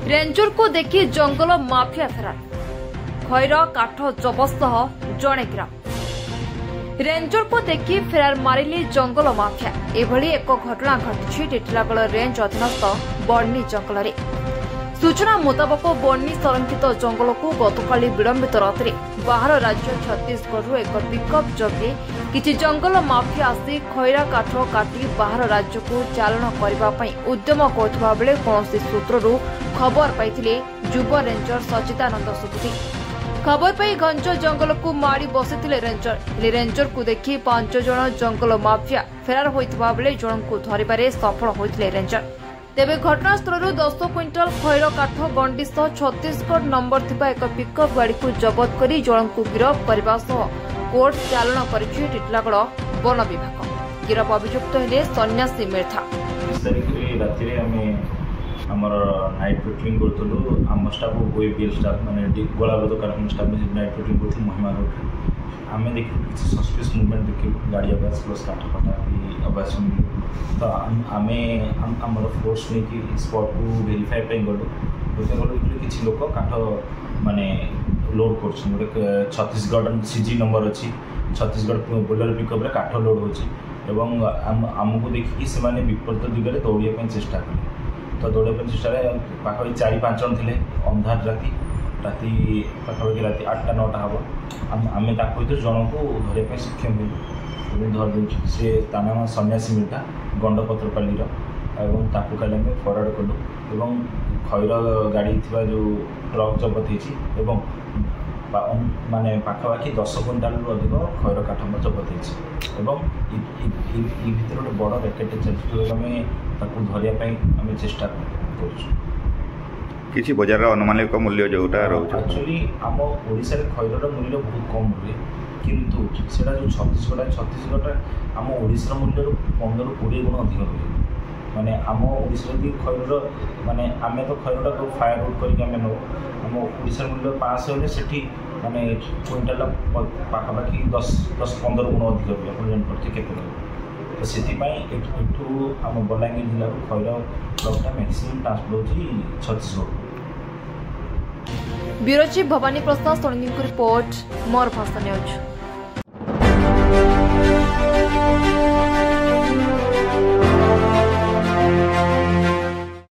Ranger को देखि जंगल mafia फेरार खैर काठ जबत जड़े गिरफ। रेंजर को देखि फेरार मारिले जंगल माफिया। एभली एक घटना घटी टिटिलागड़ रेंज अधीनस्थ बर्णी जंगल में। सूचना मुताबक बर्णी संरक्षित जंगल को गतकाली विलंबित रात्रि बाहर राज्य छत्तीसगढ़ एक पिकअप जगे किछि जंगल माफिया आसी खैरा काठ काटी बाहर राज्य को चालाण करने उद्यम करुवा बेले कौन सूत्रु खबर पाइथिले युव रेंजर सचिदानंद सुबुद्धि। खबर पाई घंच जंगल को माड़ी बसिथिले रेंजर को देखि 5 जन जंगल माफिया फेरार होइतबा बेले जन को धरिबारे सफल होइथिले रेंजर। तेबे घटनास्थल 10 क्विंटाल खैर काठ गंडी सह छत्तीसगढ़ नंबर थिबा एक पिकअप गाड़ी को जबत करी जन को गिरफ करने कोर्ट चालाण कर टिटिलागड़ वन विभाग। गिरफ अभियुक्त हेले सन्यासी मिर्था। नाइट पेट्रोलिंग करथुलु आम स्टाफ ओएबीएल स्टाफ माने गोलाबाद कारखाना स्टाफ नाइट पेट्रोलिंग करथुलु महिमा रोड आमे देखि किछि सस्पिशियस मूवमेंट देखि गाड़ी आवाज प्लस काठ फटा की आवाज सुनि तो आमे हमर फोर्स ने कि स्पॉट को वेरीफाई पे गलो किछि लोक काठ माने लोड करछन गोटे छत्तीसगढ़ सीजी नंबर अछि छत्तीसगढ़ बोलेरो पिकअप रे काठ लोड होछि एवं हमको देखि से माने विपरीत दिगरे दौड़िया पे चेष्टा कले तो दौड़ा चेष्टा पाखापाखि 4-5 जन थे अंधार राति पाखापाखि राति 8-9 हम आम जन को धरने सक्षम हुए धर सी नाम सन्यासी मिर्था गंडपत्रपाली ताकू काले आम फरवर्ड कलु खैर गाड़ी थी जो ट्रक जबत हो माने पाखापाखि 10 क्विंटाल अधिक खैर काठ जबत हो भर गोटे बड़ रैकेट चलती आम धरने चेष्टा किसी बजार अनुमानिक मूल्य जोटा एक्चुअली आम ओडिशा रे खैर मूल्य बहुत कम हुए किंतु सेटा जो छत्तीसगढ़ आम ओडिशा मूल्य 15-20 गुण अधिक हुए माने आम ओडिशा खैर माने आम तो खैरटा को फायर आउट करके आम नौ आम ओडिशा मूल्य 500 हेल्ले से माने क्विंटाल पाखापाखि 10-15 गुण अधिक हुए आप जानते केते तो से आम बलांगीर जिला खैर ट्रकटा मैक्सिमम ट्रांसपोर्ट होची छत्तीसगढ़। ब्यूरो चीफ भवानी प्रसाद सोनी रिपोर्ट मोर भाषा न्यूज।